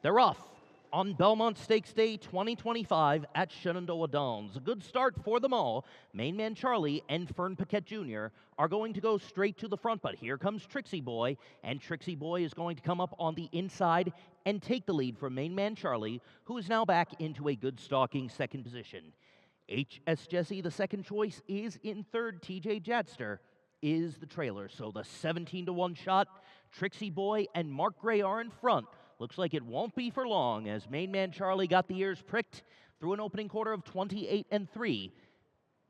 They're off on Belmont Stakes Day 2025 at Shenandoah Downs. A good start for them all. Main Man Charlie and Fern Paquette Jr. are going to go straight to the front, but here comes Trixie Boy, and Trixie Boy is going to come up on the inside and take the lead from Main Man Charlie, who is now back into a good stalking second position. H.S. Jesse, the second choice, is in third. T.J. Jadster is the trailer. So the 17-1 shot, Trixie Boy and Mark Gray are in front. Looks like it won't be for long as Main Man Charlie got the ears pricked through an opening quarter of 28-3.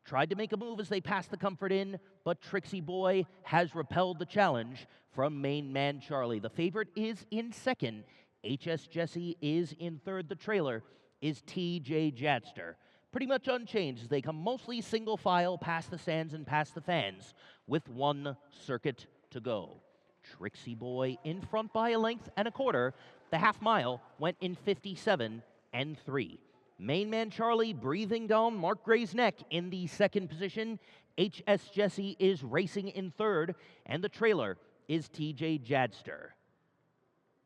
Tried to make a move as they passed the Comfort Inn, but Trixie Boy has repelled the challenge from Main Man Charlie. The favorite is in second. H.S. Jesse is in third. The trailer is T.J. Jadster. Pretty much unchanged as they come mostly single file past the stands and past the fans with one circuit to go. Trixie Boy in front by a length and a quarter. The half mile went in 57-3. Main Man Charlie breathing down Mark Gray's neck in the second position. H.S. Jesse is racing in third, and the trailer is T.J. Jadster.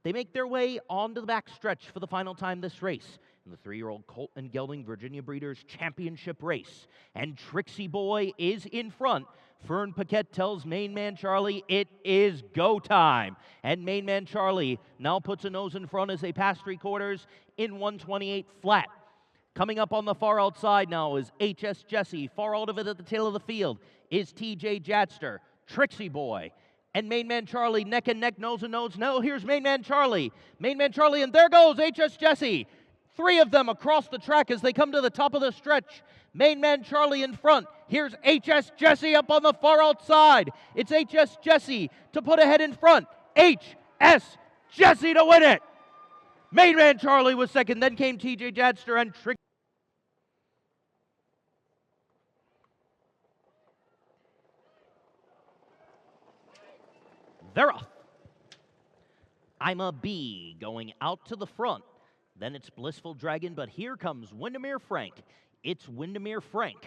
They make their way onto the back stretch for the final time this race in the 3-year-old Colt and Gelding Virginia Breeders' Championship race. And Trixie Boy is in front. Fern Paquette tells Main Man Charlie it is go time. And Main Man Charlie now puts a nose in front as they pass three quarters in 128 flat. Coming up on the far outside now is H.S. Jesse. Far out of it at the tail of the field is T.J. Jadster. Trixie Boy and Main Man Charlie neck and neck, nose and nose. Now here's Main Man Charlie. Main Man Charlie, and there goes H.S. Jesse. Three of them across the track as they come to the top of the stretch. Main Man Charlie in front. Here's H.S. Jesse up on the far outside. It's H.S. Jesse to put ahead in front. H.S. Jesse to win it. Main Man Charlie was second. Then came T.J. Jadster and Trixie. They're off. I'm a B going out to the front. Then it's Blissful Dragon, but here comes Windermere Frank. It's Windermere Frank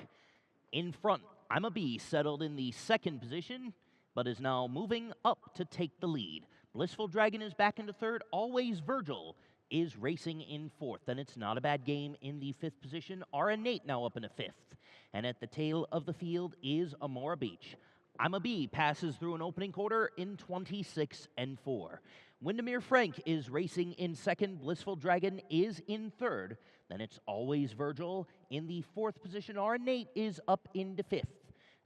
in front. I'm a B settled in the second position, but is now moving up to take the lead. Blissful Dragon is back into third. Always Virgil is racing in fourth. Then it's Not a Bad Game in the fifth position. R.N. Nate now up in a fifth. And at the tail of the field is Amora Beach. I'm a B passes through an opening quarter in 26-4. Windermere Frank is racing in second. Blissful Dragon is in third. Then it's Always Virgil in the fourth position. R.N. Nate is up into fifth.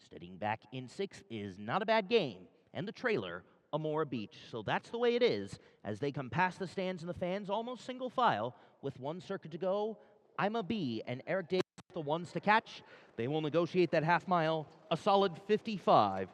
Steadying back in sixth is Not a Bad Game. And the trailer, Amora Beach. So that's the way it is as they come past the stands and the fans, almost single file with one circuit to go. I'm a B and Eric Davis the ones to catch. They will negotiate that half mile, a solid 55-1.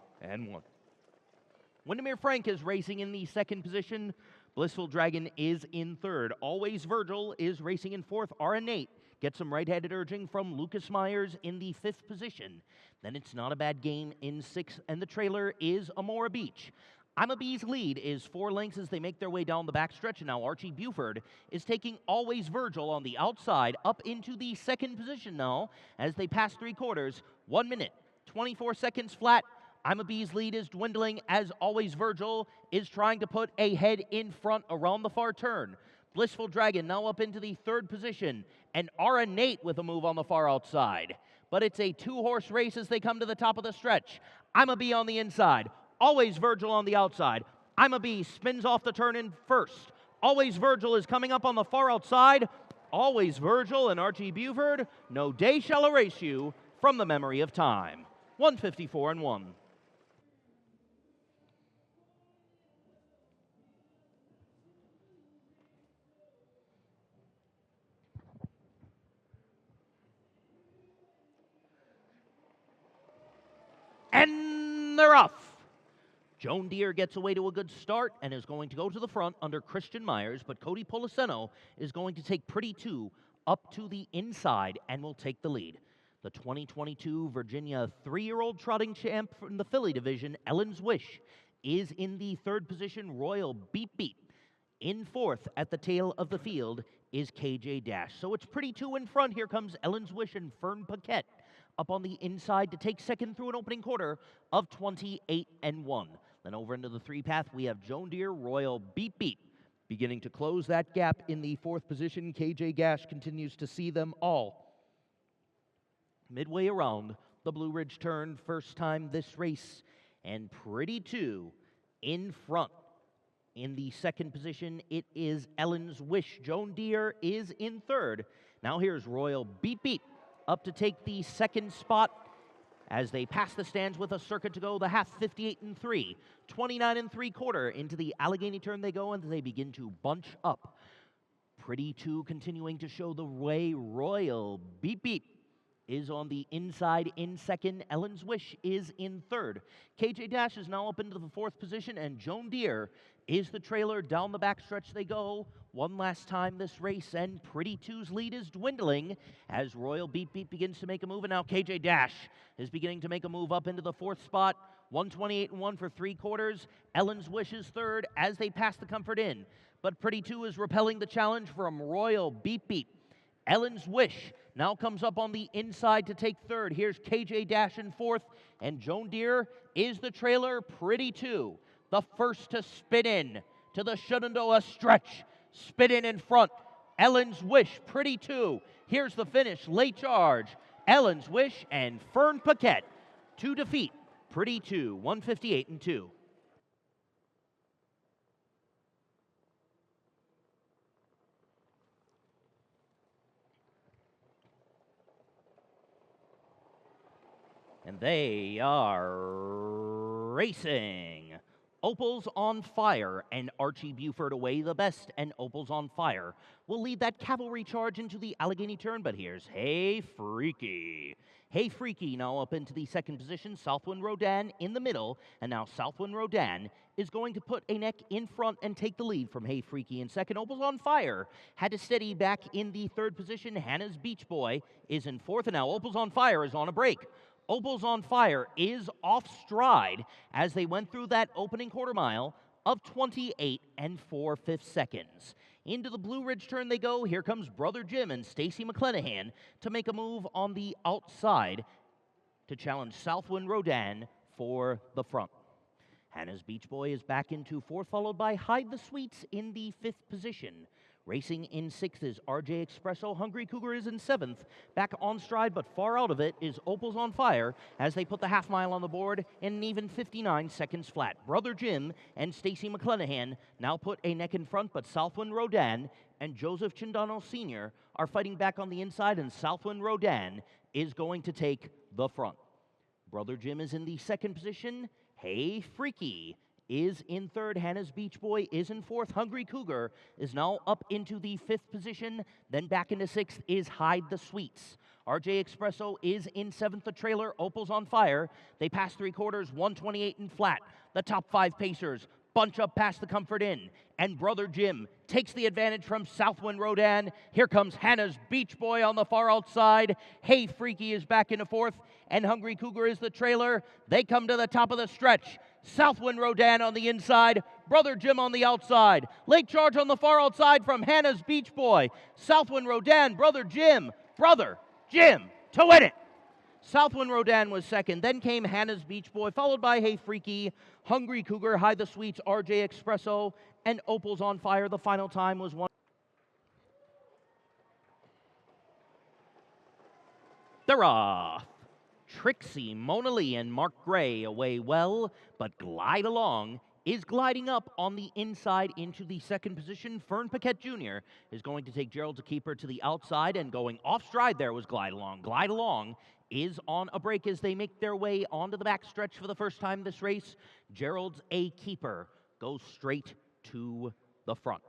Windermere Frank is racing in the second position. Blissful Dragon is in third. Always Virgil is racing in fourth. R.N. Nate gets some right-handed urging from Lucas Myers in the fifth position. Then it's Not a Bad Game in sixth, and the trailer is Amora Beach. I'm a B's lead is 4 lengths as they make their way down the backstretch, and now Archie Buford is taking Always Virgil on the outside up into the second position now as they pass three quarters. 1 minute, 24 seconds flat. I'm a B's lead is dwindling as Always Virgil is trying to put a head in front around the far turn. Blissful Dragon now up into the third position, and R.N. Nate with a move on the far outside. But it's a 2-horse race as they come to the top of the stretch. I'm a B on the inside. Always Virgil on the outside. I'm a B spins off the turn in first. Always Virgil is coming up on the far outside. Always Virgil and Archie Buford. No day shall erase you from the memory of time. 154-1. And they're off. Joan Deere gets away to a good start and is going to go to the front under Christian Myers, but Cody Poliseno is going to take Pretty Two up to the inside and will take the lead. The 2022 Virginia 3-year-old trotting champ from the filly division, Ellen's Wish, is in the third position. Royal Beep Beep. In fourth at the tail of the field is KJ Dash. So it's Pretty Two in front. Here comes Ellen's Wish and Fern Paquette up on the inside to take second through an opening quarter of 28-1. Then over into the three path, we have Joan Deere, Royal Beep Beep, Beginning to close that gap in the fourth position, KJ Gash continues to see them all. Midway around the Blue Ridge turn, first time this race, and Pretty Two in front. In the second position, it is Ellen's Wish. Joan Deere is in third. Now here's Royal Beep Beep up to take the second spot as they pass the stands with a circuit to go. The half 58 and 3, 29 and 3/4 into the Allegheny turn they go, and they begin to bunch up. Pretty Two continuing to show the way. Royal Beep Beep is on the inside in second. Ellen's Wish is in third. KJ Dash is now up into the fourth position, and Joan Deere is the trailer. Down the backstretch they go one last time this race, and Pretty Two's lead is dwindling as Royal Beep Beep begins to make a move, and now KJ Dash is beginning to make a move up into the fourth spot. 128 and 1 for 3/4. Ellen's Wish is third as they pass the Comfort Inn, but Pretty Two is repelling the challenge from Royal Beep Beep. Ellen's Wish now comes up on the inside to take third. Here's KJ Dash in fourth, and Joan Deere is the trailer. Pretty Two, the first to spit in to the Shenandoah stretch. Spit in front. Ellen's Wish, Pretty Two. Here's the finish. Late charge. Ellen's Wish and Fern Paquette to defeat Pretty Two, 158 and 2. And they are racing. Opal's on Fire and Archie Buford away the best, and Opal's on Fire will lead that cavalry charge into the Allegheny turn, but here's Hey Freaky. Hey Freaky now up into the second position. Southwind Rodan in the middle, and now Southwind Rodan is going to put a neck in front and take the lead from Hey Freaky in second. Opal's on Fire had to steady back in the third position. Hannah's Beach Boy is in fourth, and now Opal's on Fire is on a break. Opal's on Fire is off stride as they went through that opening quarter mile of 28 and 4/5 seconds. Into the Blue Ridge turn they go. Here comes Brother Jim and Stacy McClanahan to make a move on the outside to challenge Southwind Rodan for the front. Hannah's Beach Boy is back into fourth, followed by Hide the Sweets in the fifth position. Racing in sixth is RJ Expresso. Hungry Cougar is in seventh. Back on stride, but far out of it is Opal's on Fire as they put the half mile on the board in an even 59 seconds flat. Brother Jim and Stacy McClanahan now put a neck in front, but Southwind Rodan and Joseph Chindano Sr. are fighting back on the inside, and Southwind Rodan is going to take the front. Brother Jim is in the second position. Hey Freaky is in third. Hannah's Beach Boy is in fourth. Hungry Cougar is now up into the fifth position. Then back into sixth is Hide the Sweets. RJ Expresso is in seventh. The trailer, Opal's on Fire. They pass 3/4, 128 and flat. The top five pacers bunch up past the Comfort Inn, and Brother Jim takes the advantage from Southwind Rodan. Here comes Hannah's Beach Boy on the far outside. Hey Freaky is back into fourth, and Hungry Cougar is the trailer. They come to the top of the stretch. Southwind Rodan on the inside, Brother Jim on the outside. Late charge on the far outside from Hannah's Beach Boy. Southwind Rodan, Brother Jim to win it. Southwind Rodan was second. Then came Hannah's Beach Boy, followed by Hey Freaky, Hungry Cougar, Hide the Sweets, RJ Expresso, and Opal's on Fire. The final time was 1. They're off. Trixie, Mona Lee, and Mark Gray away well, but Glide Along is gliding up on the inside into the second position. Fern Paquette Jr. is going to take Gerald's a Keeper to the outside, and going off stride there was Glide Along. Glide Along is on a break as they make their way onto the backstretch for the first time this race. Gerald's a Keeper goes straight to the front.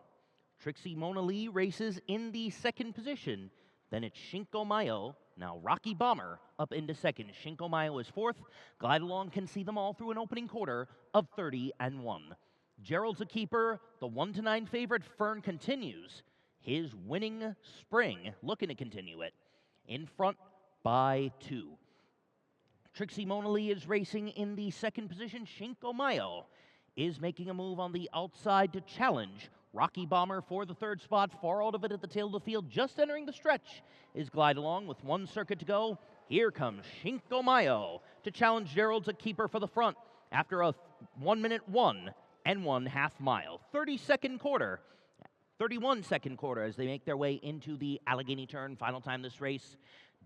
Trixie Mona Lee races in the second position. Then it's Shinko Mayo. Now Rocky Bomber up into second. Shinko Mayo is fourth. Glide Along can see them all through an opening quarter of 30 and 1. Gerald's a Keeper. The 1-9 favorite Fern continues his winning spring, looking to continue it, in front by 2. Trixie Mona Lee is racing in the second position. Shinko Mayo is making a move on the outside to challenge Rocky Bomber for the third spot. Far out of it at the tail of the field, just entering the stretch, is Glide Along with one circuit to go. Here comes Shinko Mayo to challenge Gerald's a Keeper for the front after a 1 minute 1 1/2 mile. 32nd quarter 31-second quarter as they make their way into the Allegheny turn. Final time this race.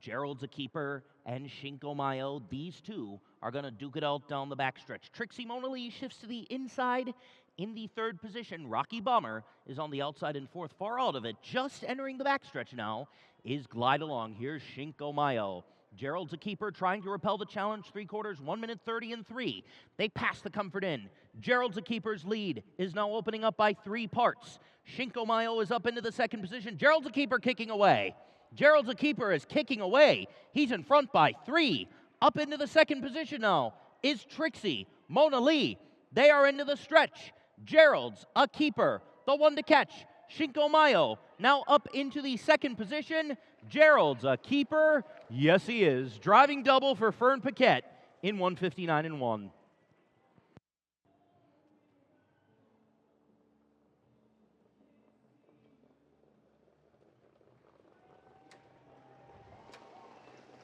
Gerald's a keeper and Shinko Mayo. These two are going to duke it out down the backstretch. Trixie Mona Lee shifts to the inside in the third position. Rocky Bomber is on the outside in fourth, far out of it. Just entering the backstretch now is Glide Along. Here's Shinko Mayo. Gerald's a keeper, trying to repel the challenge. 3 quarters, 1 minute 30 and 3. They pass the Comfort Inn. Gerald's a keeper's lead is now opening up by 3 parts. Shinko Mayo is up into the second position. Gerald's a keeper kicking away. Gerald's a keeper is kicking away. He's in front by 3. Up into the second position now is Trixie Mona Lee. They are into the stretch. Gerald's a keeper, the one to catch. Shinko Mayo now up into the second position. Gerald's a keeper. Yes, he is. Driving double for Fern Paquette in 1:59 and 1.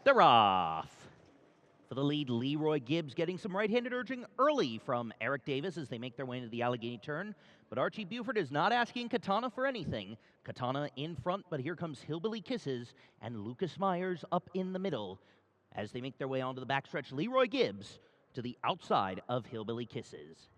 They're off. For the lead, Leroy Gibbs getting some right-handed urging early from Eric Davis as they make their way into the Allegheny turn. But Archie Buford is not asking Katana for anything. Katana in front, but here comes Hillbilly Kisses and Lucas Myers up in the middle. As they make their way onto the backstretch, Leroy Gibbs to the outside of Hillbilly Kisses.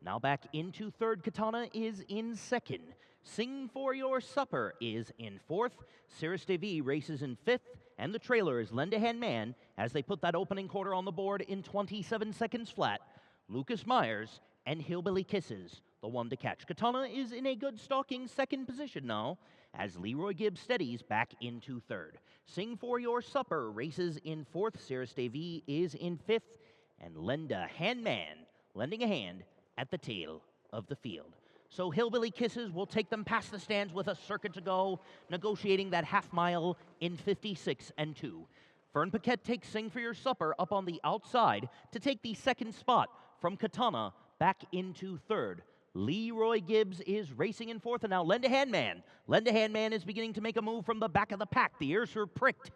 Now back into third, Katana is in second. Sing For Your Supper is in fourth. Cirrus Davy races in fifth. And the trailer is Lend a Hand Man as they put that opening quarter on the board in 27 seconds flat. Lucas Myers and Hillbilly Kisses, the one to catch. Katana is in a good stalking second position now as Leroy Gibbs steadies back into third. Sing For Your Supper races in fourth. Cirrus Davy is in fifth. And Lend a Hand Man lending a hand at the tail of the field. So Hillbilly Kisses will take them past the stands with a circuit to go, negotiating that half mile in 56 and 2. Fern Paquette takes Sing For Your Supper up on the outside to take the second spot from Katana back into third. Leroy Gibbs is racing in fourth, and now Lend a Hand Man. Lend a Hand Man is beginning to make a move from the back of the pack. The ears are pricked.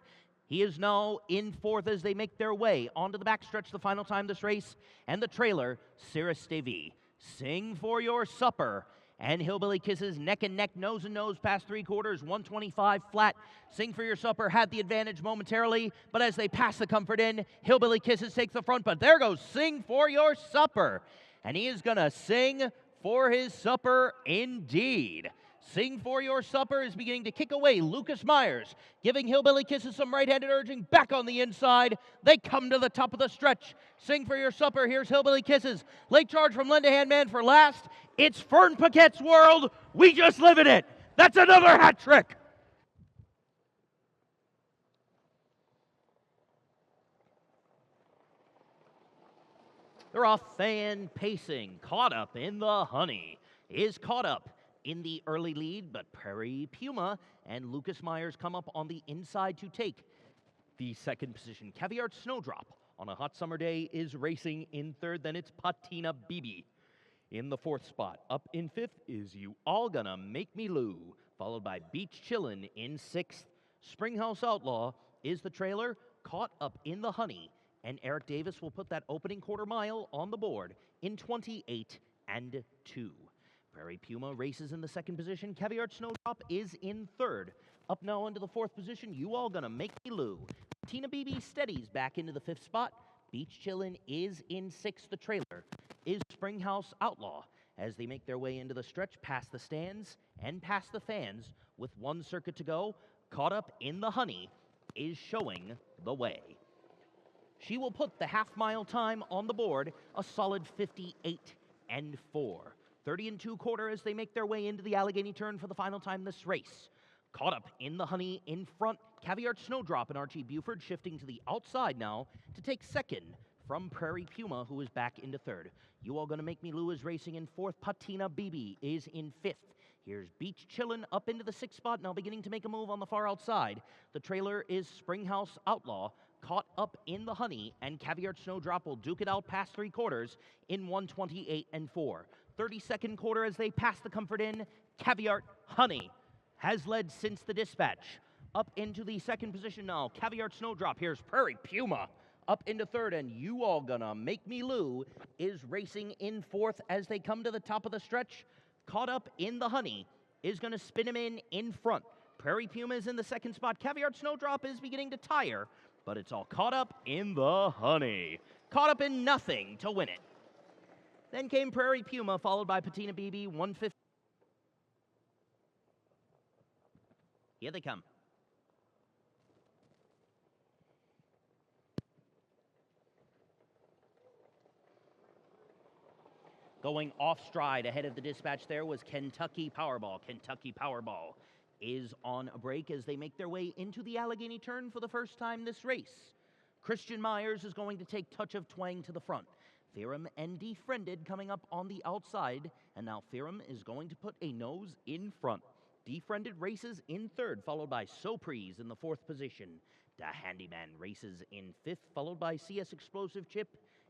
He is now in fourth as they make their way onto the backstretch, the final time this race, and the trailer, Cirrus Davy. Sing For Your Supper and Hillbilly Kisses neck and neck, nose and nose past 3 quarters, 125 flat. Sing For Your Supper had the advantage momentarily, but as they pass the Comfort Inn, Hillbilly Kisses takes the front, but there goes Sing For Your Supper. And he is going to sing for his supper indeed. Sing For Your Supper is beginning to kick away Lucas Myers, giving Hillbilly Kisses some right-handed urging back on the inside. They come to the top of the stretch. Sing For Your Supper. Here's Hillbilly Kisses. Late charge from Lend a Hand Man for last. It's Fern Paquette's world. We just live in it. That's another hat trick. They're off. Fan pacing. Caught Up in the Honey is caught up in the early lead, but Prairie Puma and Lucas Myers come up on the inside to take the second position. Caviar Snowdrop on a hot summer day is racing in third. Then it's Patina Bibi in the fourth spot. Up in fifth is You All Gonna Make Me Lou, followed by Beach Chillin' in sixth. Springhouse Outlaw is the trailer, caught up in the honey, and Eric Davis will put that opening quarter mile on the board in 28 and 2. Prairie Puma races in the second position. Caviar Snowdrop is in third. Up now into the fourth position, You All Gonna Make Me Lou. Tina BB steadies back into the fifth spot. Beach Chillin' is in sixth. The trailer is Springhouse Outlaw as they make their way into the stretch past the stands and past the fans with one circuit to go. Caught Up in the Honey is showing the way. She will put the half-mile time on the board, a solid 58 and 4. 30 and 2 quarter as they make their way into the Allegheny turn for the final time this race. Caught Up in the Honey in front. Caviar Snowdrop and Archie Buford shifting to the outside now to take second from Prairie Puma, who is back into third. You All Gonna Make Me Lou is racing in fourth. Patina BB is in fifth. Here's Beach Chillin' up into the sixth spot, now beginning to make a move on the far outside. The trailer is Springhouse Outlaw, Caught Up in the Honey, and Caviar Snowdrop will duke it out past 3 quarters in 128 and 4. 32nd quarter as they pass the Comfort Inn. Caviar Honey has led since the dispatch. Up into the second position now. Caviar Snowdrop. Here's Prairie Puma up into third, and You All Gonna Make Me Lou is racing in fourth as they come to the top of the stretch. Caught Up in the Honey is going to spin him in front. Prairie Puma is in the second spot. Caviar Snowdrop is beginning to tire, but it's all caught up in the honey. Caught up in nothing to win it. Then came Prairie Puma, followed by Patina BB, 150. Here they come. Going off stride ahead of the dispatch there was Kentucky Powerball. Kentucky Powerball is on a break as they make their way into the Allegheny turn for the first time this race. Christian Myers is going to take Touch of Twang to the front. Theorem and Defriended coming up on the outside, and now Theorem is going to put a nose in front. Defriended races in third, followed by Soprise in the fourth position. Da Handyman races in fifth, followed by CS Explosive Chip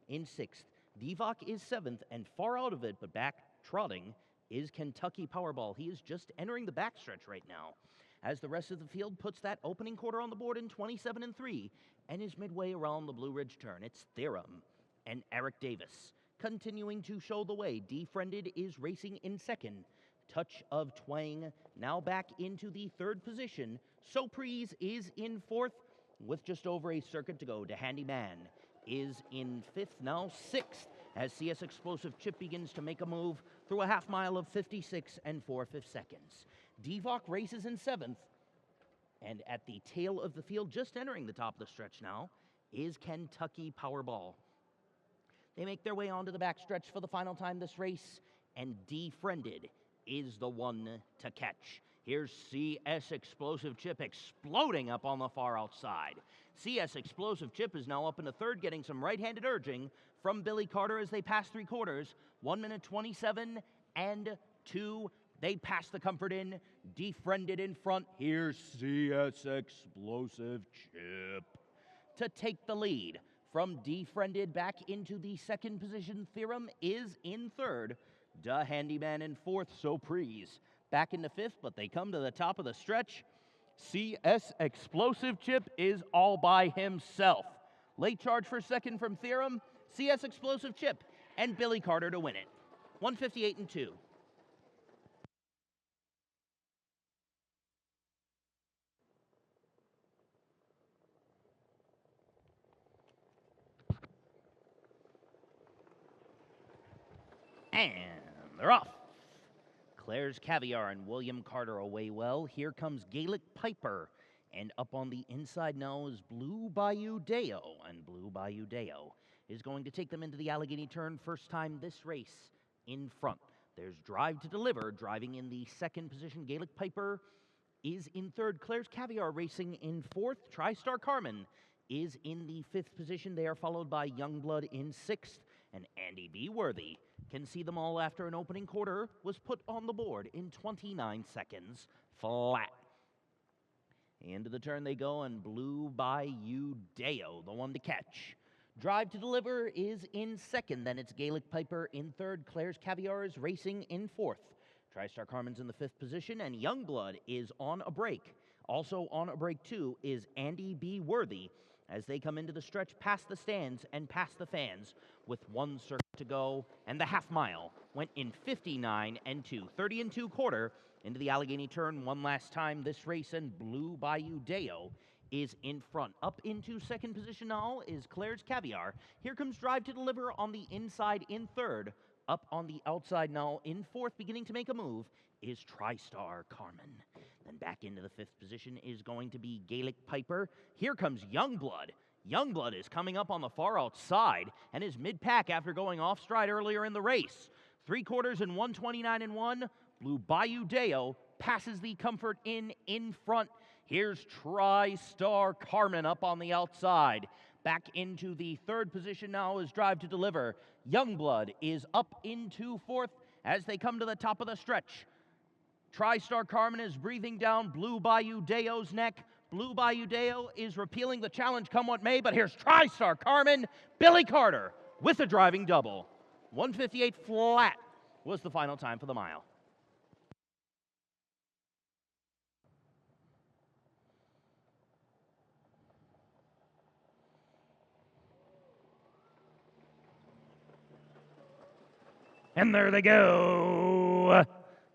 in sixth. Divock is seventh, and far out of it, but back trotting, is Kentucky Powerball. He is just entering the backstretch right now, as the rest of the field puts that opening quarter on the board in 27-3, and is midway around the Blue Ridge turn. It's Theorem and Eric Davis continuing to show the way. Defriended is racing in second. Touch of Twang now back into the third position. Soprise is in fourth with just over a circuit to go. The Handyman is in fifth, now sixth, as CS Explosive Chip begins to make a move through a half mile of 56 and 4/5 seconds. Divock races in seventh, and at the tail of the field, just entering the top of the stretch now, is Kentucky Powerball. They make their way onto the backstretch for the final time this race, and Defriended is the one to catch. Here's CS Explosive Chip exploding up on the far outside. CS Explosive Chip is now up into third, getting some right-handed urging from Billy Carter as they pass three quarters. 1 minute 27 and 2. They pass the Comfort in. Defriended in front. Here's CS Explosive Chip to take the lead. From Defriended back into the second position, Theorem is in third. Da Handyman in fourth, Soprise back into fifth, but they come to the top of the stretch. CS Explosive Chip is all by himself. Late charge for second from Theorem, CS Explosive Chip, and Billy Carter to win it. 158 and 2. And they're off. Claire's Caviar and William Carter away well. Here comes Gaelic Piper. And up on the inside now is Blue Bayou Deo. And Blue Bayou Deo is going to take them into the Allegheny turn first time this race in front. There's Drive to Deliver, driving in the second position. Gaelic Piper is in third. Claire's Caviar racing in fourth. TriStar Carmen is in the fifth position. They are followed by Youngblood in sixth. And Andy B. Worthy can see them all after an opening quarter was put on the board in 29 seconds flat. Into the turn they go, and Blue Bayou Deo, the one to catch. Drive to Deliver is in second. Then it's Gaelic Piper in third. Claire's Caviar is racing in fourth. TriStar Carmen's in the fifth position, and Youngblood is on a break. Also on a break, too, is Andy B. Worthy as they come into the stretch past the stands and past the fans with one circuit to go. And the half mile went in 59 and 2, 30 and 2 quarter into the Allegheny turn one last time this race, and Blue Bayou Deo is in front. Up into second position now is Claire's Caviar. Here comes Drive to Deliver on the inside in third. Up on the outside now in fourth, beginning to make a move, is TriStar Carmen. Then back into the fifth position is going to be Gaelic Piper. Here comes Youngblood. Youngblood is coming up on the far outside and is mid-pack after going off stride earlier in the race. 3 quarters and 129 and 1. Blue Bayou Deo passes the Comfort in front. Here's TriStar Carmen up on the outside. Back into the third position now is Drive to Deliver. Youngblood is up into fourth as they come to the top of the stretch. TriStar Carmen is breathing down Blue Bayou Deo's neck. Blue Bayou Deo is repealing the challenge come what may, but here's TriStar Carmen. Billy Carter with a driving double. 158 flat was the final time for the mile. And there they go.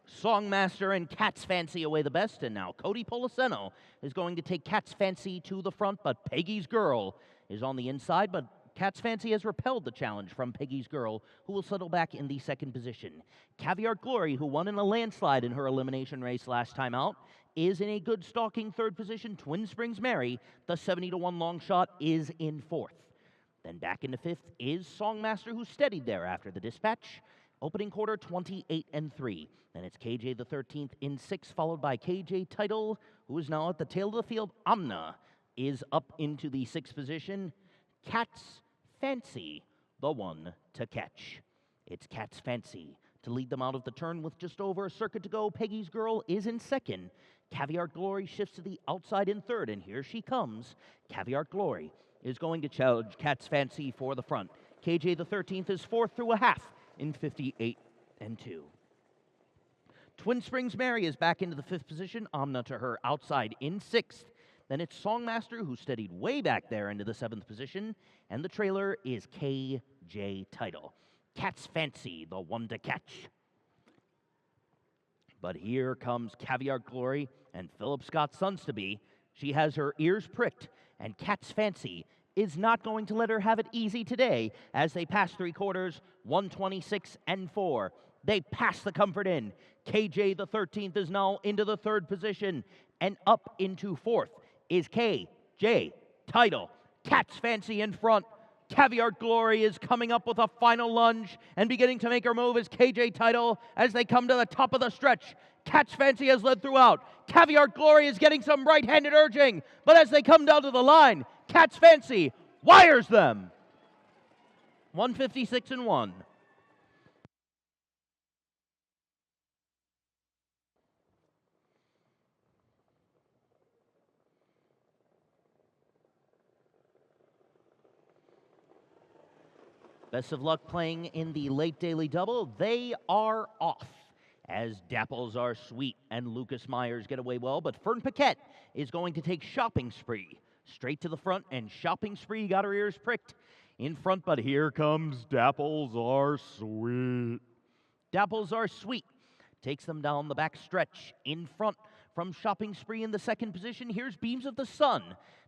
Songmaster and Cat's Fancy away the best, and now Cody Poliseno is going to take Cat's Fancy to the front, but Peggy's Girl is on the inside, but Cat's Fancy has repelled the challenge from Peggy's Girl, who will settle back in the second position. Caviar Glory, who won in a landslide in her elimination race last time out, is in a good stalking third position. Twin Springs Mary, the 70-1 long shot, is in fourth. Then back into fifth is Songmaster, who steadied there after the dispatch. Opening quarter, 28-3. Then it's KJ the 13th in sixth, followed by KJ Title, who is now at the tail of the field. Amna is up into the sixth position. Cat's Fancy, the one to catch. It's Cat's Fancy to lead them out of the turn with just over a circuit to go. Peggy's Girl is in second. Caviar Glory shifts to the outside in third, and here she comes. Caviar Glory is going to challenge Cat's Fancy for the front. KJ the 13th is fourth through a half in 58-2. Twin Springs Mary is back into the fifth position. Amna to her outside in sixth. Then it's Songmaster, who steadied way back there into the seventh position. And the trailer is KJ Title. Cat's Fancy, the one to catch. But here comes Caviar Glory and Philip Scott's sons-to-be. She has her ears pricked, and Cat's Fancy is not going to let her have it easy today as they pass three quarters, 126-4. They pass the Comfort Inn. KJ the 13th is now into the third position, and up into fourth is KJ Title. Cat's Fancy in front. Caviar Glory is coming up with a final lunge and beginning to make her move as KJ Title as they come to the top of the stretch. Cat's Fancy has led throughout. Caviar Glory is getting some right-handed urging, but as they come down to the line, Cat's Fancy wires them. 156-1. Best of luck playing in the late daily double. They are off as Dapples Are Sweet and Lucas Myers get away well, but Fern Paquette is going to take Shopping Spree straight to the front, and Shopping Spree got her ears pricked in front, but here comes Dapples Are Sweet. Dapples Are Sweet takes them down the back stretch in front from Shopping Spree in the second position. Here's Beams of the Sun.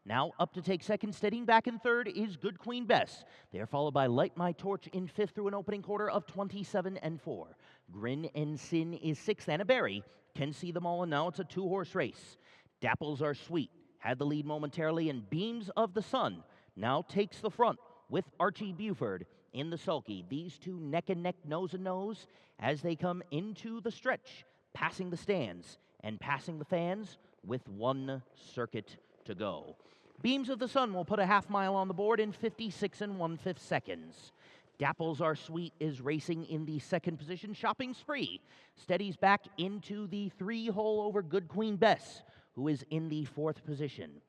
Now up to take second, steadying back in third is Good Queen Bess. They are followed by Light My Torch in fifth through an opening quarter of 27-4. Grin and Sin is sixth. Anna Berry can see them all, and now it's a two-horse race. Dapples Are Sweet had the lead momentarily, and Beams of the Sun now takes the front with Archie Buford in the sulky. These two neck and neck, nose and nose as they come into the stretch, passing the stands and passing the fans with one circuit to go. Beams of the Sun will put a half mile on the board in 56 1/5 seconds. Dapples Are Sweet is racing in the second position. Shopping Spree steadies back into the three-hole over Good Queen Bess, who is in the fourth position.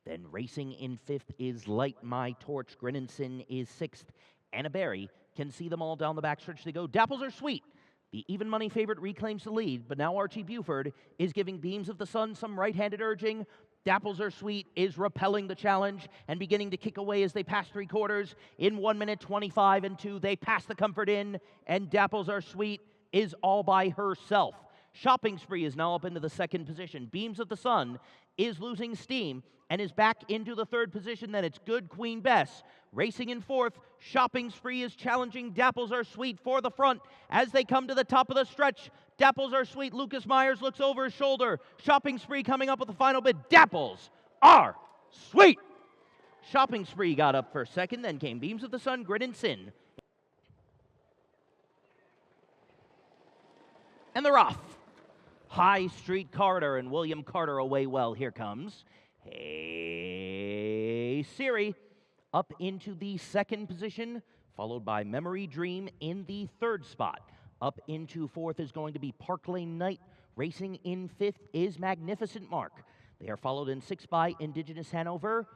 Then racing in fifth is Light My Torch. Grinninson is sixth. Anna Berry can see them all down the backstretch they go. Dapples Are Sweet, the even money favorite, reclaims the lead, but now Archie Buford is giving Beams of the Sun some right-handed urging. Dapples Are Sweet is repelling the challenge and beginning to kick away as they pass three quarters. In 1 minute 25-2, they pass the Comfort Inn, and Dapples Are Sweet is all by herself. Shopping Spree is now up into the second position. Beams of the Sun is losing steam and is back into the third position. Then it's Good Queen Bess racing in fourth. Shopping Spree is challenging Dapples Are Sweet for the front as they come to the top of the stretch. Dapples Are Sweet. Lucas Myers looks over his shoulder. Shopping Spree coming up with the final bid. Dapples Are Sweet. Shopping Spree got up for second. Then came Beams of the Sun, Grit and Sin. And they're off. High Street Carter and William Carter away well. Here comes Hey Siri up into the second position, followed by Memory Dream in the third spot. Up into fourth is going to be Park Lane Knight. Racing in fifth is Magnificent Mark. They are followed in sixth by Indigenous Hanover.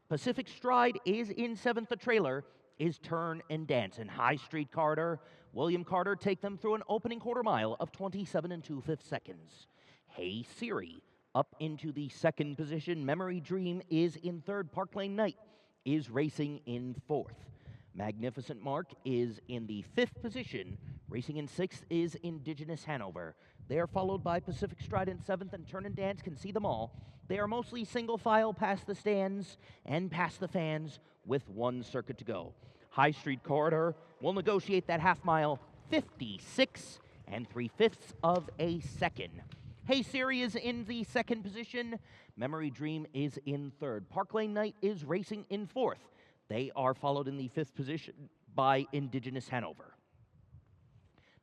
Pacific Stride is in seventh. The trailer is Turn and Dance. And High Street Carter, William Carter take them through an opening quarter mile of 27 2/5 seconds. Hey Siri up into the second position. Memory Dream is in third. Park Lane Knight is racing in fourth. Magnificent Mark is in the 5th position. Racing in 6th is Indigenous Hanover. They are followed by Pacific Stride in 7th, and Turn and Dance Can See Them All. They are mostly single file past the stands and past the fans with one circuit to go. High Street Corridor will negotiate that half mile 56 and 3/5 of a second. Hey Siri is in the 2nd position. Memory Dream is in 3rd. Park Lane Night is racing in 4th. They are followed in the 5th position by Indigenous Hanover.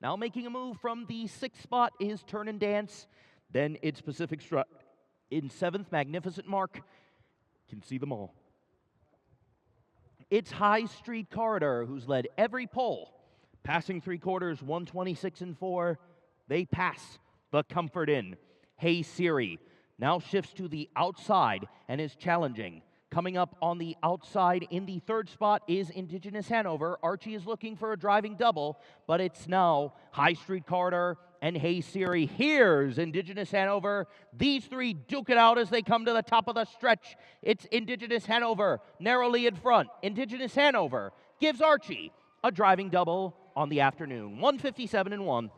Now making a move from the 6th spot is Turn and Dance. Then it's Pacific Stride. In 7th, Magnificent Mark. Can See Them All. It's High Street Corridor, who's led every pole. Passing 3/4, 126 and 4. They pass the Comfort Inn. Hey Siri now shifts to the outside and is challenging. Coming up on the outside in the 3rd spot is Indigenous Hanover. Archie is looking for a driving double, but it's now High Street Corridor and Hey Siri. Here's Indigenous Hanover. These three duke it out as they come to the top of the stretch. It's Indigenous Hanover narrowly in front. Indigenous Hanover gives Archie a driving double on the afternoon. 157 and 1.